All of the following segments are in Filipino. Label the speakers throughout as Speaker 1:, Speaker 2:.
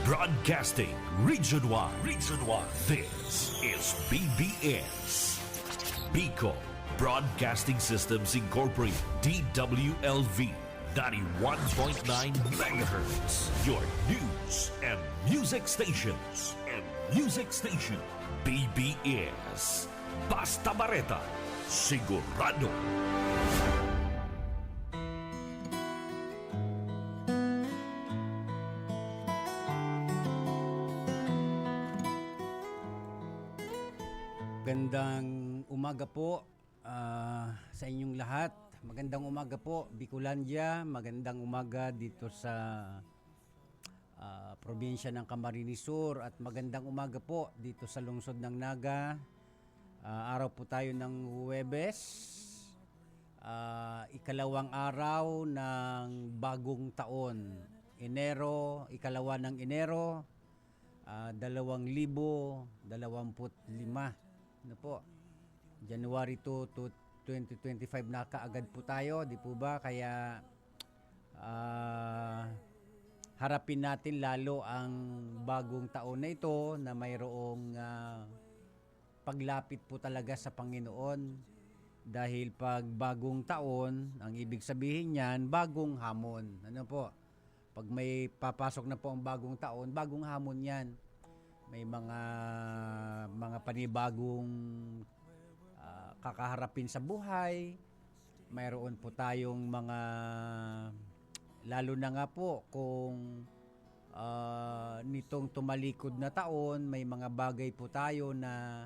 Speaker 1: Broadcasting Region 1. Region 1. This is BBS. Bicol Broadcasting Systems Incorporated. DWLV. 91.9 megahertz. Your news and music stations. BBS. Basta Bareta. Sigurado.
Speaker 2: Magandang umaga po sa inyong lahat. Magandang umaga po, Bicolandia. Magandang umaga dito sa probinsya ng Camarines Sur. At magandang umaga po dito sa lungsod ng Naga. Araw po tayo ng Huwebes. Ikalawang araw ng bagong taon. Ikalawa ng Enero, 2025. Ano po, January 2 to 2025 na kaagad po tayo, di po ba? Kaya harapin natin lalo ang bagong taon na ito na mayroong paglapit po talaga sa Panginoon. Dahil pag bagong taon, ang ibig sabihin niyan, bagong hamon. Ano po? Pag may papasok na po ang bagong taon, bagong hamon yan. May mga panibagong kakaharapin sa buhay. Mayroon po tayong mga, lalo na nga po kung nitong tumalikod na taon, may mga bagay po tayo na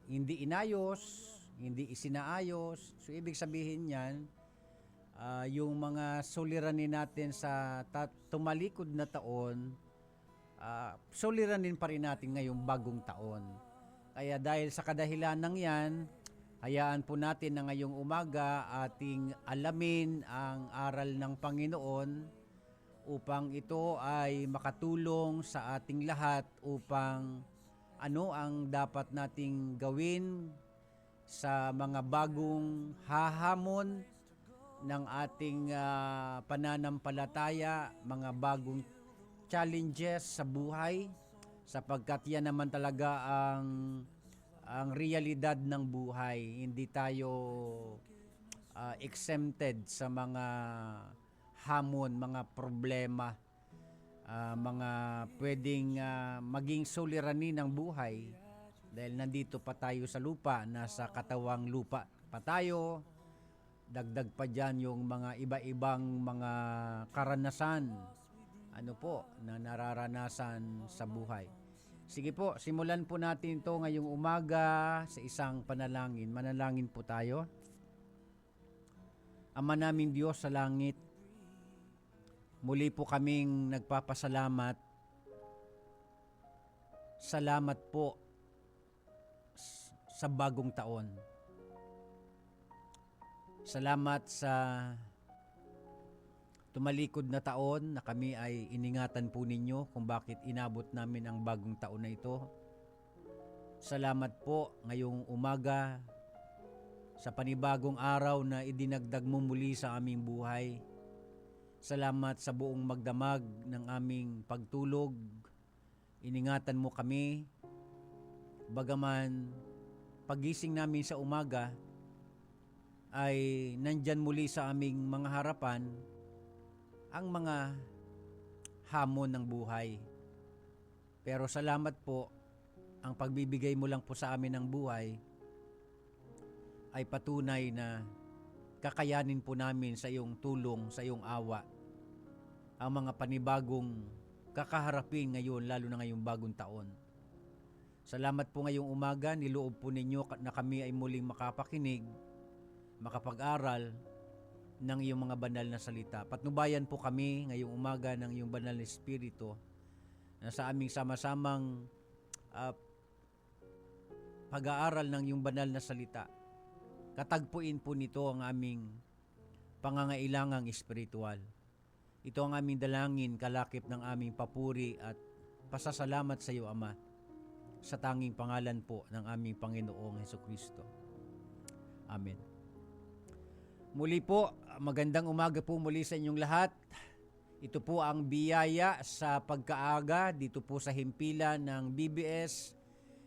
Speaker 2: hindi inayos, hindi isinaayos. So ibig sabihin yan, yung mga suliranin natin sa tumalikod na taon, suliranin pa rin natin ngayong bagong taon. Kaya dahil sa kadahilan yan, hayaan po natin na ngayong umaga ating alamin ang aral ng Panginoon upang ito ay makatulong sa ating lahat upang ano ang dapat nating gawin sa mga bagong hahamon ng ating pananampalataya, mga bagong challenges sa buhay, sapagkat yan naman talaga ang realidad ng buhay. Hindi tayo exempted sa mga hamon, mga problema, mga pwedeng maging suliranin ng buhay dahil nandito pa tayo sa lupa, nasa katawang lupa pa tayo. Dagdag pa dyan yung mga iba-ibang mga karanasan na nararanasan sa buhay. Sige po, simulan po natin ito ngayong umaga sa isang panalangin. Manalangin po tayo. Ama naming Diyos sa langit, muli po kaming nagpapasalamat. Salamat po sa bagong taon. Salamat sa tumalikod na taon na kami ay iningatan po ninyo kung bakit inabot namin ang bagong taon na ito. Salamat po ngayong umaga sa panibagong araw na idinagdag mo muli sa aming buhay. Salamat sa buong magdamag ng aming pagtulog. Iningatan mo kami. Bagaman pagising namin sa umaga ay nandyan muli sa aming mga harapan ang mga hamon ng buhay. Pero salamat po, ang pagbibigay mo lang po sa amin ng buhay ay patunay na kakayanin po namin sa iyong tulong, sa iyong awa, ang mga panibagong kakaharapin ngayon, lalo na ngayong bagong taon. Salamat po ngayong umaga, niloob po ninyo na kami ay muling makapakinig, makapag-aral ng iyong mga banal na salita. Patnubayan po kami ngayong umaga ng iyong banal na Espiritu na sa aming sama-samang pag-aaral ng iyong banal na salita. Katagpuin po nito ang aming pangangailangang espiritual. Ito ang aming dalangin, kalakip ng aming papuri at pasasalamat sa iyo, Ama, sa tanging pangalan po ng aming Panginoong Hesukristo. Amen. Muli po, magandang umaga po muli sa inyong lahat. Ito po ang biyaya sa pagkaaga dito po sa himpilan ng BBS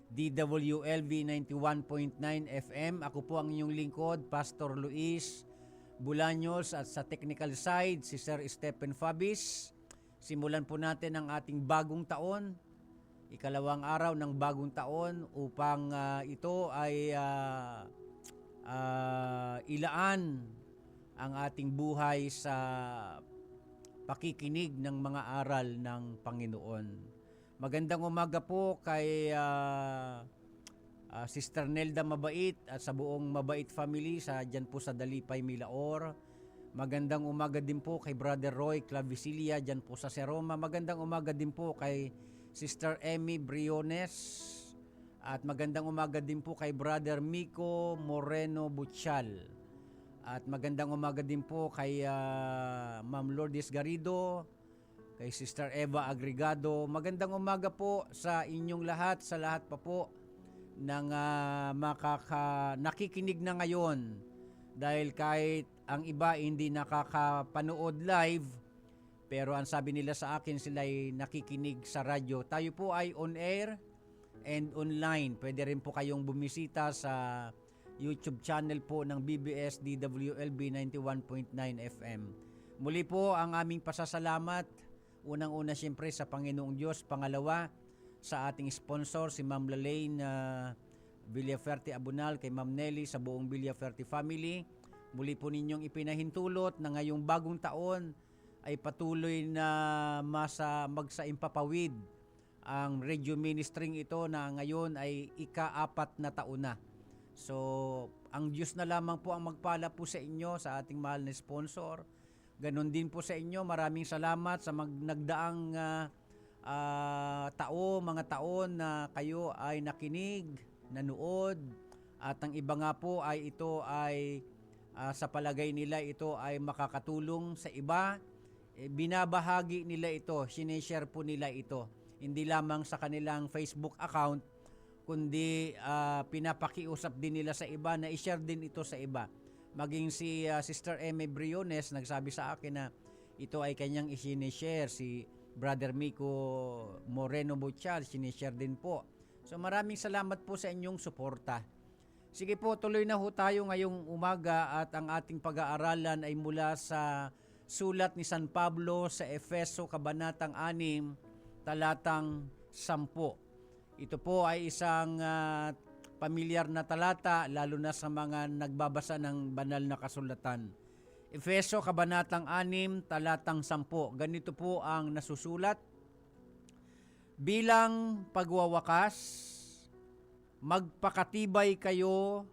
Speaker 2: DWLV 91.9 FM. Ako po ang inyong lingkod, Pastor Luis Bulaños, at sa technical side, si Sir Stephen Fabis. Simulan po natin ang ating bagong taon, ikalawang araw ng bagong taon upang ito ay ilaan ang ating buhay sa pakikinig ng mga aral ng Panginoon. Magandang umaga po kay Sister Nelda Mabait at sa buong Mabait family dyan po sa Dalipay, Milaor. Magandang umaga din po kay Brother Roy Clavicilia dyan po sa Seroma. Magandang umaga din po kay Sister Emmy Briones. At magandang umaga din po kay Brother Miko Moreno Butchal. At magandang umaga din po kay Ma'am Lourdes Garrido, kay Sister Eva Agregado. Magandang umaga po sa inyong lahat, sa lahat pa po ng nakikinig na ngayon. Dahil kahit ang iba hindi nakakapanood live, pero ang sabi nila sa akin, sila ay nakikinig sa radyo. Tayo po ay on air and online. Pwede rin po kayong bumisita sa YouTube channel po ng BBS DWLB 91.9 FM. Muli po ang aming pasasalamat. Unang-una siyempre sa Panginoong Diyos. Pangalawa sa ating sponsor, si Ma'am Lalaine Villaferte Abunal, kay Ma'am Nelly, sa buong Villaferte family. Muli po ninyong ipinahintulot na ngayong bagong taon ay patuloy na magsaimpapawid ang radio ministering ito na ngayon ay ika-4 na taon na. So, ang Diyos na lamang po ang magpala po sa inyo, sa ating mahal na sponsor. Ganon din po sa inyo. Maraming salamat sa nagdaang mga taon na kayo ay nakinig, nanood. At ang iba nga po ay ito ay sa palagay nila ito ay makakatulong sa iba. Binabahagi nila ito, sinishare po nila ito. Hindi lamang sa kanilang Facebook account, kundi pinapakiusap din nila sa iba na i-share din ito sa iba. Maging si Sister Emmy Briones nagsabi sa akin na ito ay kanyang isinishare. Si Brother Miko Moreno Butchal, sinishare din po. So maraming salamat po sa inyong suporta. Sige po, tuloy na ho tayo ngayong umaga at ang ating pag-aaralan ay mula sa sulat ni San Pablo sa Efeso, Kabanatang 6, talatang 10. Ito po ay isang pamilyar na talata, lalo na sa mga nagbabasa ng banal na kasulatan. Efeso, Kabanatang 6, talatang 10. Ganito po ang nasusulat. Bilang pagwawakas, magpakatibay kayo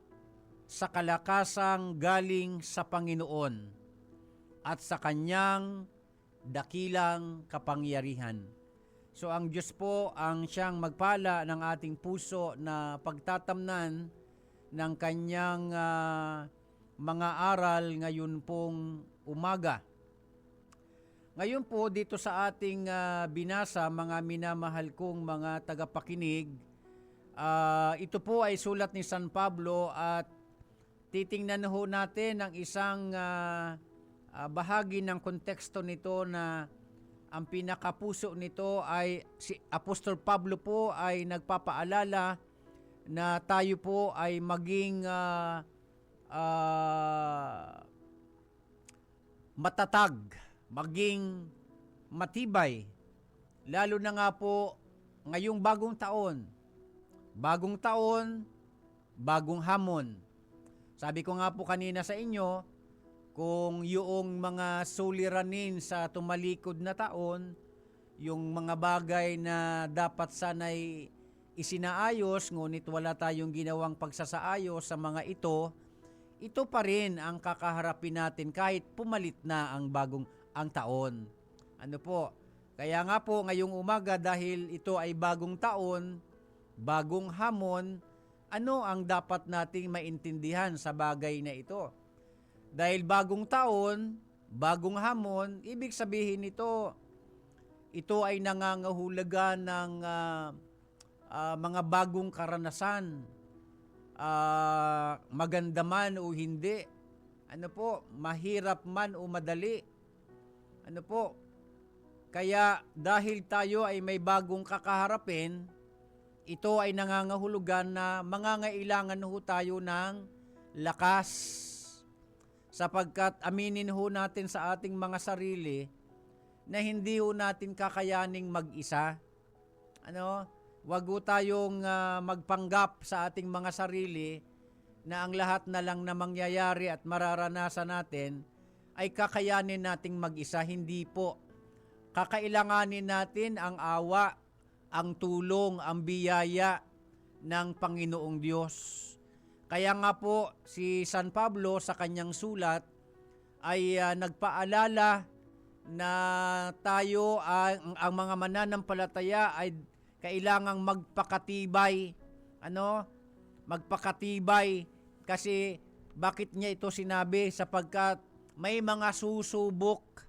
Speaker 2: sa kalakasang galing sa Panginoon at sa Kanyang dakilang kapangyarihan. So ang Diyos po ang siyang magpala ng ating puso na pagtatamnan ng Kanyang mga aral ngayon pong umaga. Ngayon po dito sa ating binasa, mga minamahal kong mga tagapakinig, ito po ay sulat ni San Pablo at titingnan ho natin ang isang bahagi ng konteksto nito na ang pinakapuso nito ay si Apostol Pablo po ay nagpapaalala na tayo po ay maging matatag, maging matibay. Lalo na nga po ngayong bagong taon. Bagong taon, bagong hamon. Sabi ko nga po kanina sa inyo, kung yung mga suliranin sa tumalikod na taon, yung mga bagay na dapat sana'y isinaayos, ngunit wala tayong ginawang pagsasaayos sa mga ito pa rin ang kakaharapin natin kahit pumalit na ang taon. Ano po? Kaya nga po ngayong umaga, dahil ito ay bagong taon, bagong hamon, ano ang dapat nating maintindihan sa bagay na ito? Dahil bagong taon, bagong hamon, ibig sabihin ito ay nangangahulugan ng mga bagong karanasan. Maganda man o hindi. Ano po, mahirap man o madali. Ano po, Kaya dahil tayo ay may bagong kakaharapin, ito ay nangangahulugan na mangangailangan ho tayo ng lakas. Sapagkat aminin ho natin sa ating mga sarili na hindi ho natin kakayaning mag-isa. Wag ho tayong magpanggap sa ating mga sarili na ang lahat na lang na mangyayari at mararanasan natin ay kakayanin nating mag-isa. Hindi po. Kakailanganin natin ang awa, ang tulong, ang biyaya ng Panginoong Diyos. Kaya nga po si San Pablo sa kanyang sulat ay nagpaalala na tayo ang mga mananampalataya ay kailangang magpakatibay. Magpakatibay. Kasi bakit niya ito sinabi? Sapagkat may mga susubok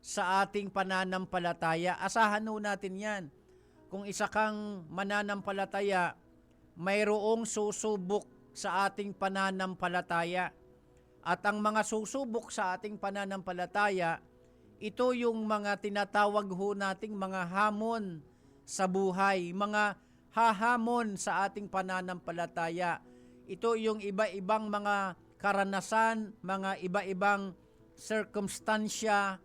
Speaker 2: sa ating pananampalataya. Asahan ho natin yan. Kung isa kang mananampalataya, mayroong susubok sa ating pananampalataya. At ang mga susubok sa ating pananampalataya, ito yung mga tinatawag ho nating mga hamon sa buhay, mga hahamon sa ating pananampalataya. Ito yung iba-ibang mga karanasan, mga iba-ibang circumstansya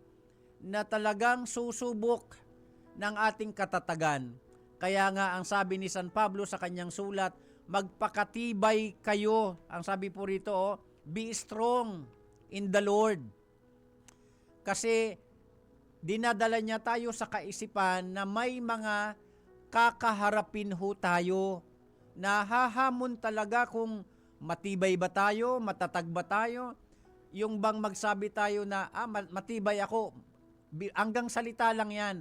Speaker 2: na talagang susubok ng ating katatagan. Kaya nga ang sabi ni San Pablo sa kanyang sulat, magpakatibay kayo. Ang sabi po rito, be strong in the Lord. Kasi dinadala niya tayo sa kaisipan na may mga kakaharapin ho tayo na hahamon talaga kung matibay ba tayo, matatag ba tayo. Yung bang magsabi tayo na matibay ako, hanggang salita lang yan.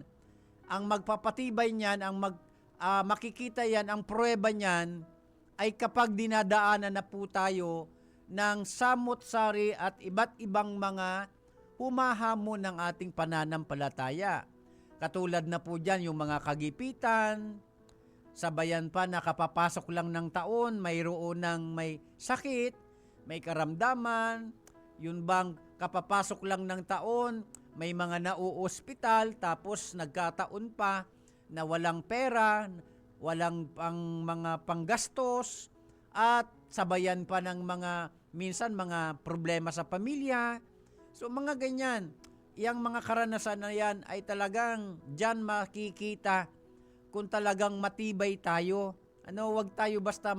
Speaker 2: Ang magpapatibay niyan, makikita yan, ang pruweba niyan ay kapag dinadaanan na po tayo ng samot-sari at iba't ibang mga humahamon ng ating pananampalataya. Katulad na po dyan yung mga kagipitan, sabayan pa na kapapasok lang ng taon, mayroon ng may sakit, may karamdaman, yun bang kapapasok lang ng taon, may mga nauospital, tapos nagkataon pa na walang pera, walang mga panggastos, at sabayan pa ng minsan mga problema sa pamilya. So mga ganyan, yung mga karanasan na yan ay talagang dyan makikita kung talagang matibay tayo. Wag tayo basta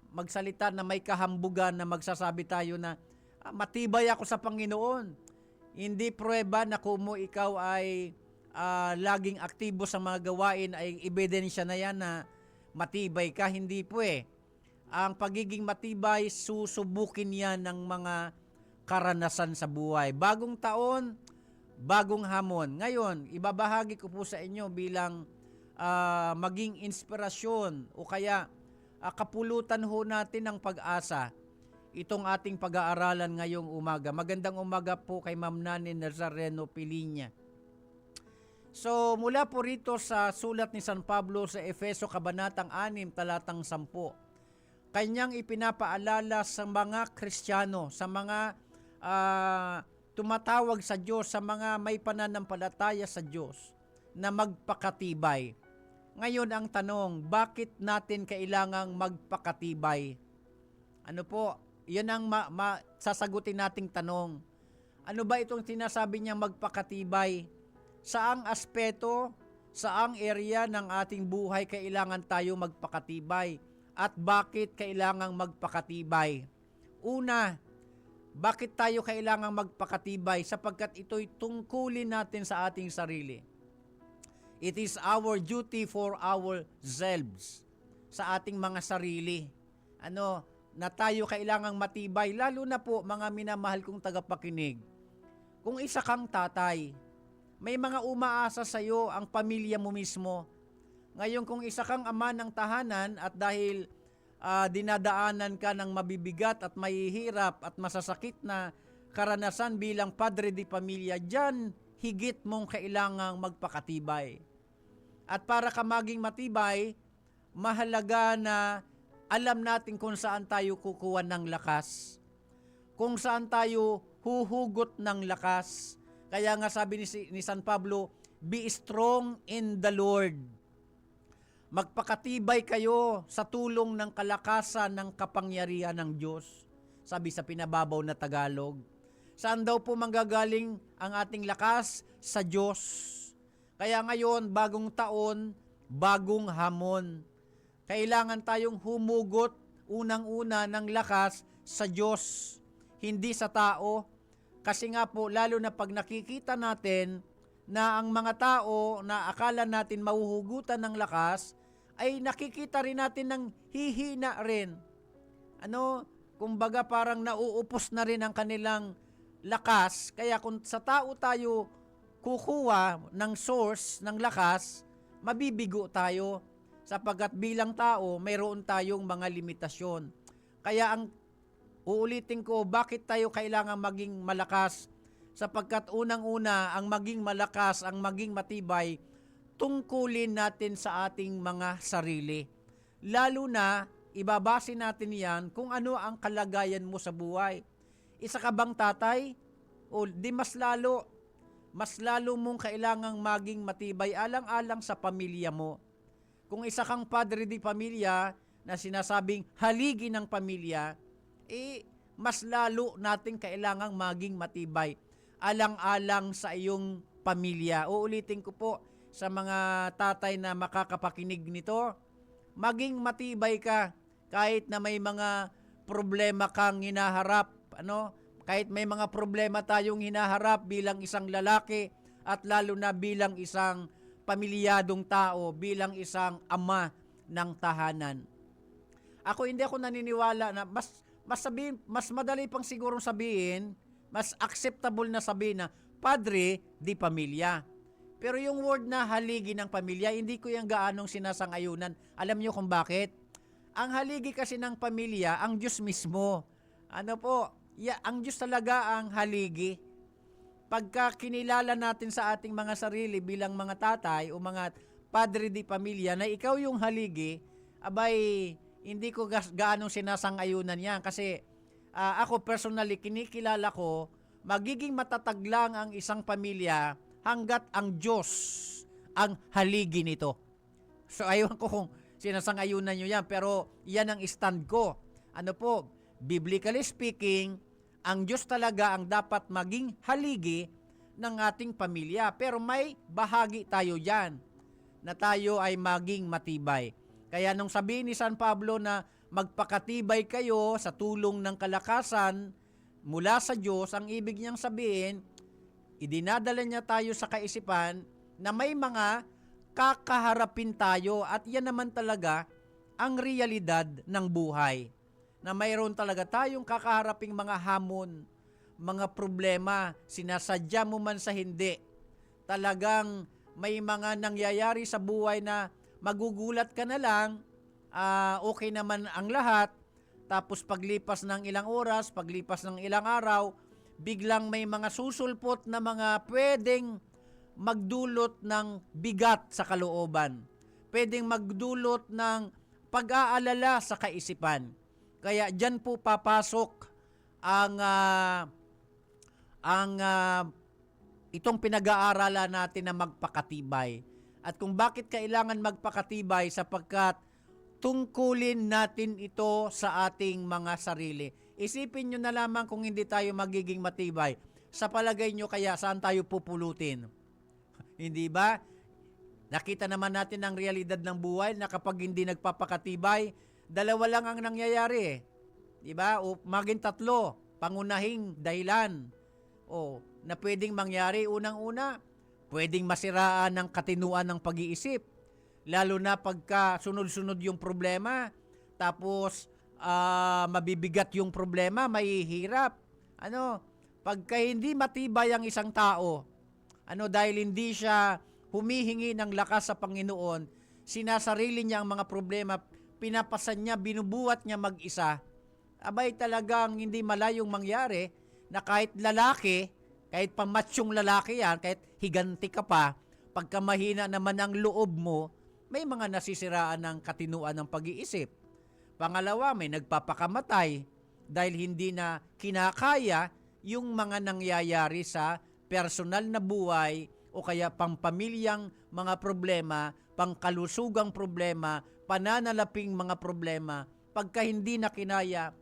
Speaker 2: magsalita na may kahambugan na magsasabi tayo na matibay ako sa Panginoon. Hindi pruweba na kung ikaw ay laging aktibo sa mga gawain ay ebidensya na yan na matibay ka. Hindi po eh. Ang pagiging matibay, susubukin yan ng mga karanasan sa buhay. Bagong taon, bagong hamon. Ngayon, ibabahagi ko po sa inyo bilang maging inspirasyon o kaya kapulutan ho natin ng pag-asa itong ating pag-aaralan ngayong umaga. Magandang umaga po kay Ma'am Nani Nazareno Pilinya. So, mula po rito sa sulat ni San Pablo sa Efeso Kabanatang 6, talatang 10, kanyang ipinapaalala sa mga Kristiyano, sa mga tumatawag sa Diyos, sa mga may pananampalataya sa Diyos, na magpakatibay. Ngayon ang tanong, bakit natin kailangang magpakatibay? Ano po? Yan ang sasagutin nating tanong. Ano ba itong sinasabi niya magpakatibay? Saang aspeto, saang area ng ating buhay kailangan tayo magpakatibay? At bakit kailangang magpakatibay? Una, bakit tayo kailangang magpakatibay? Sapagkat ito'y tungkulin natin sa ating sarili. It is our duty for ourselves, sa ating mga sarili. Na tayo kailangang matibay, lalo na po mga minamahal kong tagapakinig. Kung isa kang tatay, may mga umaasa sa iyo ang pamilya mo mismo. Ngayon kung isa kang ama ng tahanan at dahil dinadaanan ka ng mabibigat at mahihirap at masasakit na karanasan bilang padre di pamilya, dyan higit mong kailangang magpakatibay. At para ka maging matibay, mahalaga na alam natin kung saan tayo kukuha ng lakas. Kung saan tayo huhugot ng lakas. Kaya nga sabi ni San Pablo, Be strong in the Lord. Magpakatibay kayo sa tulong ng kalakasan ng kapangyarihan ng Diyos. Sabi sa pinababaw na Tagalog. Saan daw po manggagaling ang ating lakas? Sa Diyos. Kaya ngayon, bagong taon, bagong hamon. Kailangan tayong humugot unang-una ng lakas sa Diyos, hindi sa tao. Kasi nga po, lalo na pag nakikita natin na ang mga tao na akala natin mahuhugutan ng lakas, ay nakikita rin natin ng hihina rin. Kumbaga parang nauupos na rin ang kanilang lakas. Kaya kung sa tao tayo kukuha ng source ng lakas, mabibigo tayo. Sapagkat bilang tao, mayroon tayong mga limitasyon. Kaya uulitin ko, bakit tayo kailangan maging malakas? Sapagkat unang-una, ang maging malakas, ang maging matibay, tungkulin natin sa ating mga sarili. Lalo na, ibabase natin yan kung ano ang kalagayan mo sa buhay. Isa ka bang tatay? O di mas lalo mong kailangang maging matibay alang-alang sa pamilya mo. Kung isa kang padre di pamilya na sinasabing haligi ng pamilya, mas lalo natin kailangang maging matibay alang-alang sa iyong pamilya. Uulitin ko po sa mga tatay na makakapakinig nito, maging matibay ka kahit na may mga problema kang hinaharap. Kahit may mga problema tayong hinaharap bilang isang lalaki at lalo na bilang isang pamilyadong tao, bilang isang ama ng tahanan. Hindi ako naniniwala na mas madali pang sigurong sabihin, mas acceptable na sabihin na padre di pamilya. Pero yung word na haligi ng pamilya, hindi ko yung gaanong sinasang-ayunan. Alam niyo kung bakit? Ang haligi kasi ng pamilya, ang Diyos mismo. Ang Diyos talaga ang haligi. Pagka kinilala natin sa ating mga sarili bilang mga tatay o mga padre di pamilya na ikaw yung haligi, hindi ko gaanong sinasang-ayunan yan. Kasi ako personally, kinikilala ko, magiging matatag lang ang isang pamilya hanggat ang Diyos ang haligi nito. So aywan ko kung sinasang-ayunan nyo yan, pero yan ang stand ko. Biblically speaking, ang Diyos talaga ang dapat maging haligi ng ating pamilya. Pero may bahagi tayo dyan na tayo ay maging matibay. Kaya nung sabihin ni San Pablo na magpakatibay kayo sa tulong ng kalakasan mula sa Diyos, ang ibig niyang sabihin, idinadala niya tayo sa kaisipan na may mga kakaharapin tayo at yan naman talaga ang realidad ng buhay. Na mayroon talaga tayong kakaharaping mga hamon, mga problema, sinasadya mo man sa hindi. Talagang may mga nangyayari sa buhay na magugulat ka na lang, okay naman ang lahat, tapos paglipas ng ilang oras, paglipas ng ilang araw, biglang may mga susulpot na mga pwedeng magdulot ng bigat sa kalooban. Pwedeng magdulot ng pag-aalala sa kaisipan. Kaya dyan po papasok itong pinag-aaralan natin na magpakatibay. At kung bakit kailangan magpakatibay, sapagkat tungkulin natin ito sa ating mga sarili. Isipin nyo na lamang kung hindi tayo magiging matibay. Sa palagay nyo kaya saan tayo pupulutin? Hindi ba? Nakita naman natin ang realidad ng buhay na kapag hindi nagpapakatibay, dalawa lang ang nangyayari. Di ba? O maging tatlo, pangunahing dahilan. Na pwedeng mangyari unang-una, pwedeng masiraan ng katinuan ng pag-iisip. Lalo na pagka sunod-sunod yung problema, tapos mabibigat yung problema, mahihirap. Pagka hindi matibay ang isang tao, dahil hindi siya humihingi ng lakas sa Panginoon, sinasarili niya ang mga problema, pinapasan niya, binubuhat niya mag-isa, talagang hindi malayong mangyari na kahit lalaki, kahit pamatsyong lalaki yan, kahit higanti ka pa, pagka mahina naman ang loob mo, may mga nasisiraan ng katinuan ng pag-iisip. Pangalawa, may nagpapakamatay dahil hindi na kinakaya yung mga nangyayari sa personal na buhay o o kaya pampamilyang mga problema, pangkalusugang problema, pananalaping mga problema, pagka hindi na kinaya,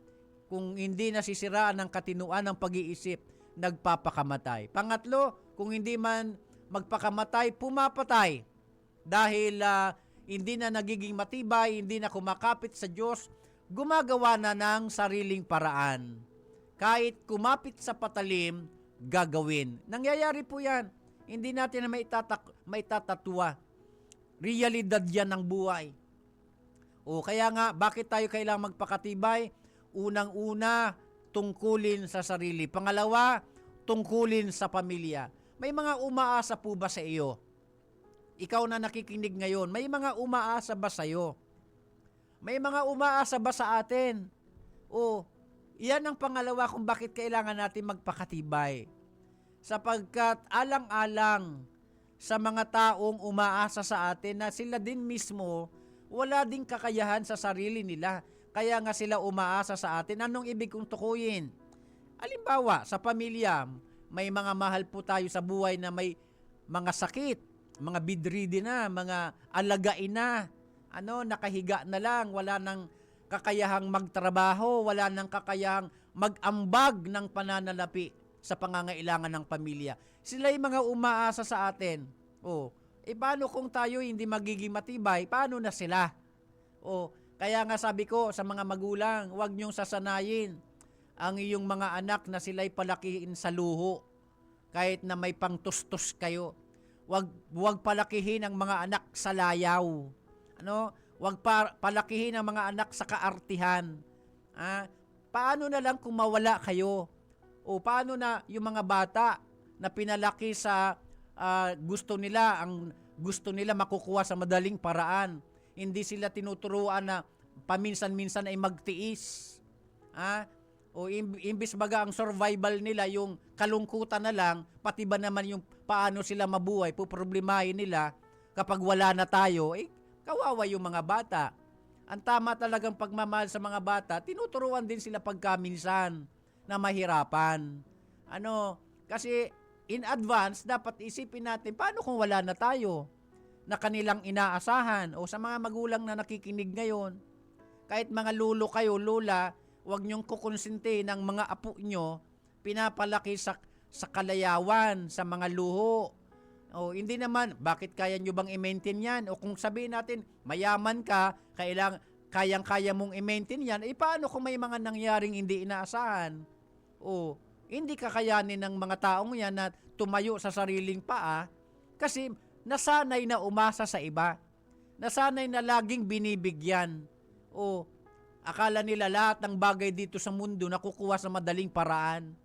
Speaker 2: kung hindi nasisiraan ng katinuan ng pag-iisip, nagpapakamatay. Pangatlo, kung hindi man magpakamatay, pumapatay. Dahil hindi na nagiging matibay, hindi na kumakapit sa Diyos, gumagawa na ng sariling paraan. Kahit kumapit sa patalim, gagawin. Nangyayari po yan. Hindi natin na maitatatwa. Realidad yan ng buhay. O kaya nga, bakit tayo kailangang magpakatibay? Unang-una, tungkulin sa sarili. Pangalawa, tungkulin sa pamilya. May mga umaasa po ba sa iyo? Ikaw na nakikinig ngayon, may mga umaasa ba sa iyo? May mga umaasa ba sa atin? O, iyan ang pangalawa kung bakit kailangan natin magpakatibay. Sapagkat alang-alang sa mga taong umaasa sa atin na sila din mismo wala ding kakayahan sa sarili nila. Kaya nga sila umaasa sa atin. Anong ibig kong tukuyin? Halimbawa, sa pamilya, may mga mahal po tayo sa buhay na may mga sakit, mga bedridden na, mga alagain na, nakahiga na lang, wala nang kakayahang magtrabaho, wala nang kakayahang mag-ambag ng pananalapi sa pangangailangan ng pamilya. Sila yung mga umaasa sa atin. Paano kung tayo hindi magiging matibay? Paano na sila? Kaya nga sabi ko sa mga magulang, huwag niyong sasanayin ang iyong mga anak na sila'y palakihin sa luho. Kahit na may pangtustos kayo. Huwag palakihin ang mga anak sa layaw. Huwag palakihin ang mga anak sa kaartihan. Paano na lang kung mawala kayo? O paano na yung mga bata na pinalaki sa gusto nila makukuha sa madaling paraan. Hindi sila tinuturuan na paminsan-minsan ay magtiis. Imbis baga ang survival nila, yung kalungkutan na lang, pati ba naman yung paano sila mabuhay, puproblemahin nila kapag wala na tayo, kawawa yung mga bata. Ang tama talagang pagmamahal sa mga bata, tinuturuan din sila pagkaminsan na mahirapan. Kasi in advance, dapat isipin natin, paano kung wala na tayo na kanilang inaasahan? O sa mga magulang na nakikinig ngayon, kahit mga lolo kayo, lola, huwag niyong kukonsinti ng mga apo nyo, pinapalaki sa kalayawan, sa mga luho. Hindi naman, bakit kaya nyo bang i-maintain yan? O kung sabihin natin, mayaman ka, kayang-kaya mong i-maintain yan, paano kung may mga nangyaring hindi inaasahan? Hindi kakayanin ng mga taong yan na tumayo sa sariling paa kasi nasanay na umasa sa iba. Nasanay na laging binibigyan. Akala nila lahat ng bagay dito sa mundo nakukuha sa madaling paraan.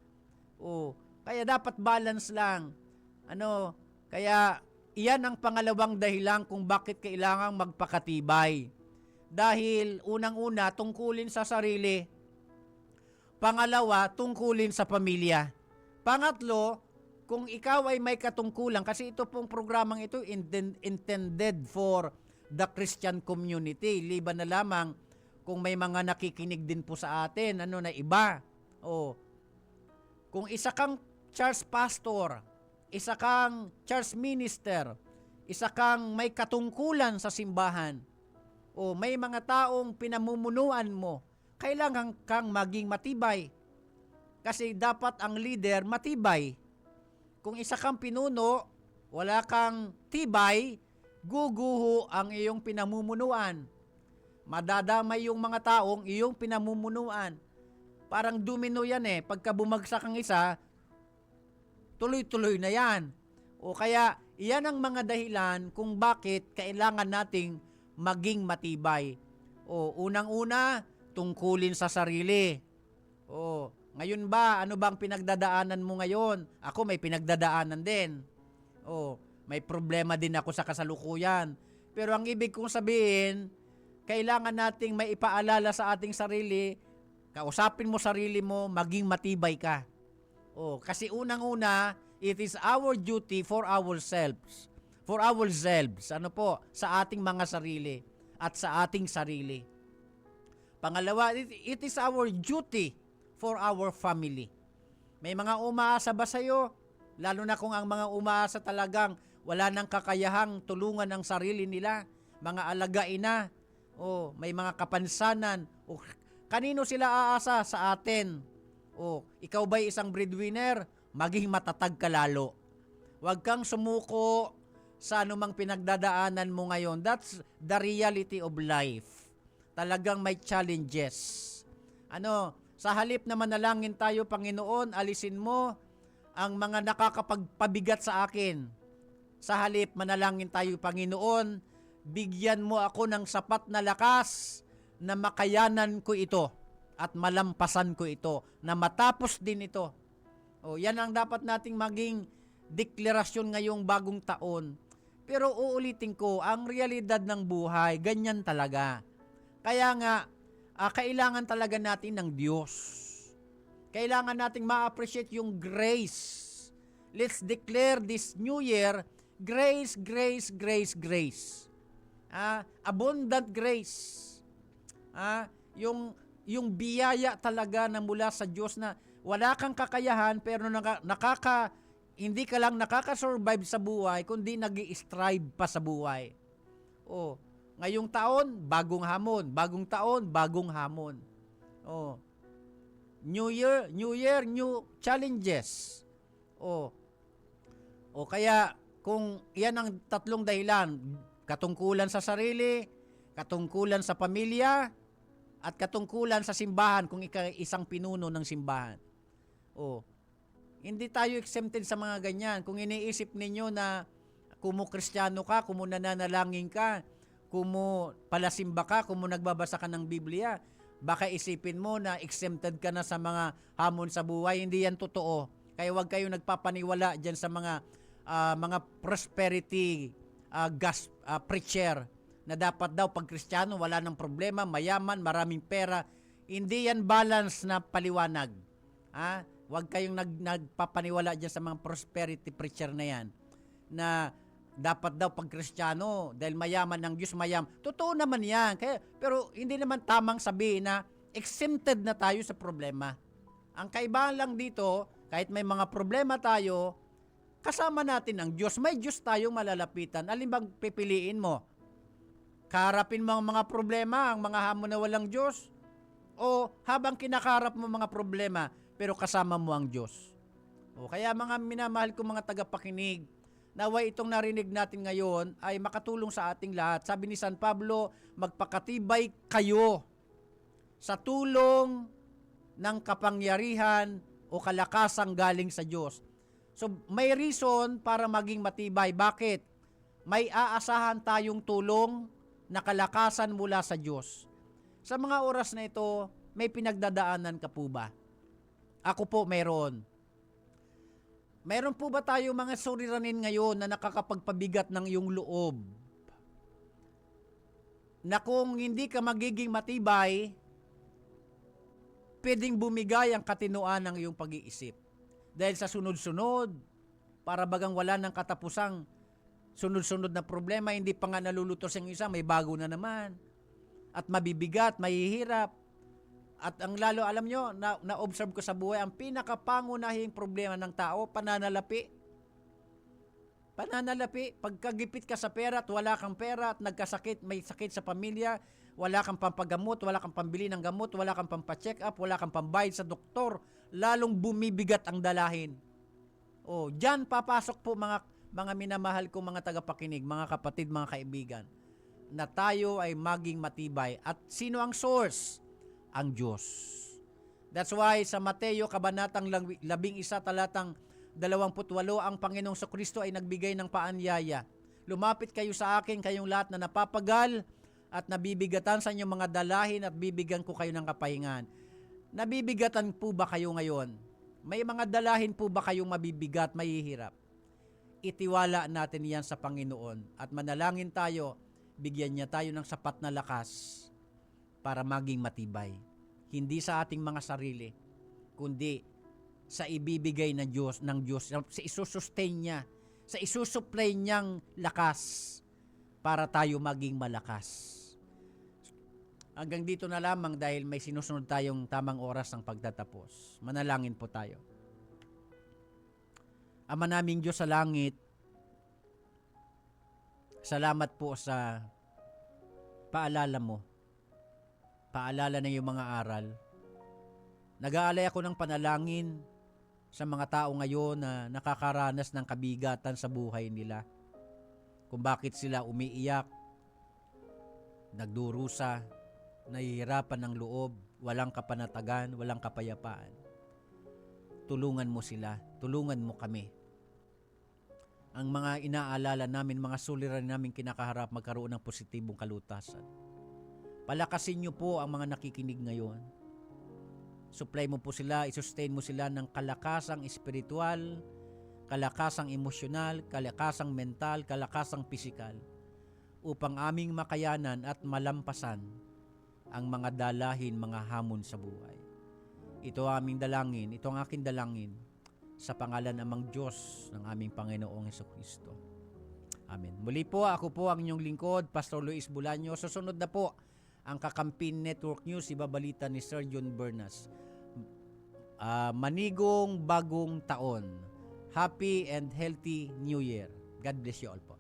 Speaker 2: Kaya dapat balance lang. Kaya iyan ang pangalawang dahilan kung bakit kailangang magpakatibay. Dahil unang-una, tungkulin sa sarili. Pangalawa, tungkulin sa pamilya. Pangatlo, kung ikaw ay may katungkulan, kasi ito pong programang ito intended for the Christian community. Liban na lamang kung may mga nakikinig din po sa atin, na iba. Kung isa kang church pastor, isa kang church minister, isa kang may katungkulan sa simbahan, may mga taong pinamumunuan mo, kailangan kang maging matibay. Kasi dapat ang leader matibay. Kung isa kang pinuno, wala kang tibay, guguho ang iyong pinamumunuan. Madadamay yung mga taong iyong pinamumunuan. Parang domino yan Pagka bumagsak ang isa, tuloy-tuloy na yan. Kaya iyan ang mga dahilan kung bakit kailangan nating maging matibay. Unang-una, tungkulin sa sarili. Ngayon ba, ano bang pinagdadaanan mo ngayon? Ako may pinagdadaanan din. May problema din ako sa kasalukuyan. Pero ang ibig kong sabihin, kailangan nating may ipaalala sa ating sarili, kausapin mo sarili mo, maging matibay ka. Kasi unang-una, it is our duty for ourselves. For ourselves, sa ating mga sarili at sa ating sarili. Pangalawa, it is our duty for our family. May mga umaasa ba sa'yo? Lalo na kung ang mga umaasa talagang wala nang kakayahang tulungan ang sarili nila, mga alagain na, o may mga kapansanan, o kanino sila aasa? Sa atin. O ikaw ba'y isang breadwinner? Maging matatag ka lalo. Huwag kang sumuko sa anumang pinagdadaanan mo ngayon. That's the reality of life. Talagang may challenges. Sa halip na manalangin tayo, Panginoon, alisin mo ang mga nakakapagpabigat sa akin. Sa halip manalangin tayo, Panginoon, bigyan mo ako ng sapat na lakas na makayanan ko ito at malampasan ko ito, na matapos din ito. Yan ang dapat nating maging deklarasyon ngayong bagong taon. Pero uulitin ko, ang realidad ng buhay, ganyan talaga. Kaya nga, kailangan talaga natin ng Diyos. Kailangan nating ma-appreciate yung grace. Let's declare this new year, grace, grace, grace, grace. Abundant grace. Yung biyaya talaga na mula sa Diyos na wala kang kakayahan pero hindi ka lang nakaka-survive sa buhay, kundi nag-i-strive pa sa buhay. Ngayong taon, bagong hamon. Bagong taon, bagong hamon. New year, new challenges. Kaya kung yan ang tatlong dahilan, katungkulan sa sarili, katungkulan sa pamilya, at katungkulan sa simbahan kung isang pinuno ng simbahan. Hindi tayo exempted sa mga ganyan. Kung iniisip ninyo na kumu Kristiyano ka, kumu nananalangin ka, kumu palasimba ka, kumu nagbabasa ka ng Biblia, baka isipin mo na exempted ka na sa mga hamon sa buhay. Hindi yan totoo. Kaya huwag kayo nagpapaniwala dyan sa mga prosperity preacher na dapat daw pag Kristiyano wala nang problema, mayaman, maraming pera. Hindi yan balance na paliwanag. Huwag kayong nagpapaniwala dyan sa mga prosperity preacher na yan na dapat daw pag Kristiyano dahil mayaman ng Diyos, Totoo naman yan. Pero hindi naman tamang sabihin na exempted na tayo sa problema. Ang kaibahan lang dito, kahit may mga problema tayo, kasama natin ang Diyos. May Diyos tayong malalapitan. Alin bang pipiliin mo? Kaharapin mo ang mga problema, ang mga hamon na walang Diyos? O habang kinakarap mo mga problema, pero kasama mo ang Diyos? Kaya mga minamahal ko mga tagapakinig, naway itong narinig natin ngayon ay makatulong sa ating lahat. Sabi ni San Pablo, magpakatibay kayo sa tulong ng kapangyarihan o kalakasang galing sa Diyos. So may reason para maging matibay. Bakit? May aasahan tayong tulong na kalakasan mula sa Diyos. Sa mga oras na ito, may pinagdadaanan ka po ba? Ako po mayroon. Mayroon po ba tayo mga suliranin ngayon na nakakapagpabigat ng iyong loob? Na kung hindi ka magiging matibay, pwedeng bumigay ang katinoan ng iyong pag-iisip. Dahil sa sunod-sunod, para bagang wala ng katapusang sunod-sunod na problema, hindi pa nga nalulutos ang isa, may bago na naman. At mabibigat, mahihirap. At ang lalo, alam nyo, na-observe ko sa buhay, ang pinakapangunahing problema ng tao, pananalapi. Pananalapi. Pagkagipit ka sa pera at wala kang pera at nagkasakit, may sakit sa pamilya, wala kang pampagamot, wala kang pambili ng gamot, wala kang pampacheck up, wala kang pambayad sa doktor, lalong bumibigat ang dalahin. Diyan papasok po mga minamahal ko mga tagapakinig, mga kapatid, mga kaibigan, na tayo ay maging matibay. At sino ang source? Ang Diyos. That's why sa Mateo kabanatang 11 talatang 28, ang Panginoong Kristo ay nagbigay ng paanyaya. Lumapit kayo sa akin, kayong lahat na napapagal at nabibigatan sa inyong mga dalahin at bibigyan ko kayo ng kapahingan. Nabibigatan po ba kayo ngayon? May mga dalahin po ba kayong mabibigat, mahihirap? Itiwala natin yan sa Panginoon at manalangin tayo, bigyan niya tayo ng sapat na lakas para maging matibay. Hindi sa ating mga sarili, kundi sa ibibigay ng Diyos, sa isusustain niya, sa isusupply niyang lakas para tayo maging malakas. Hanggang dito na lamang dahil may sinusunod tayong tamang oras ng pagtatapos. Manalangin po tayo. Ama naming Diyos sa langit, salamat po sa paalala mo. Paalala ng iyong mga aral. Nag-aalay ako ng panalangin sa mga tao ngayon na nakakaranas ng kabigatan sa buhay nila. Kung bakit sila umiiyak, nagdurusa, nahihirapan ng loob, walang kapanatagan, walang kapayapaan. Tulungan mo sila, tulungan mo kami. Ang mga inaalala namin, mga suliranin namin kinakaharap, magkaroon ng positibong kalutasan. Palakasin niyo po ang mga nakikinig ngayon. Supply mo po sila, isustain mo sila ng kalakasang espiritual, kalakasang emosyonal, kalakasang mental, kalakasang pisikal, upang aming makayanan at malampasan ang mga dalahin, mga hamon sa buhay. Ito ang aming dalangin, ito ang aking dalangin, sa pangalan namang Diyos ng aming Panginoong Hesukristo. Amen. Muli po, ako po ang inyong lingkod, Pastor Luis Bulaño. Susunod na po ang Kakampin Network News, ibabalita ni Sir John Bernas. Manigong bagong taon. Happy and healthy New Year. God bless you all po.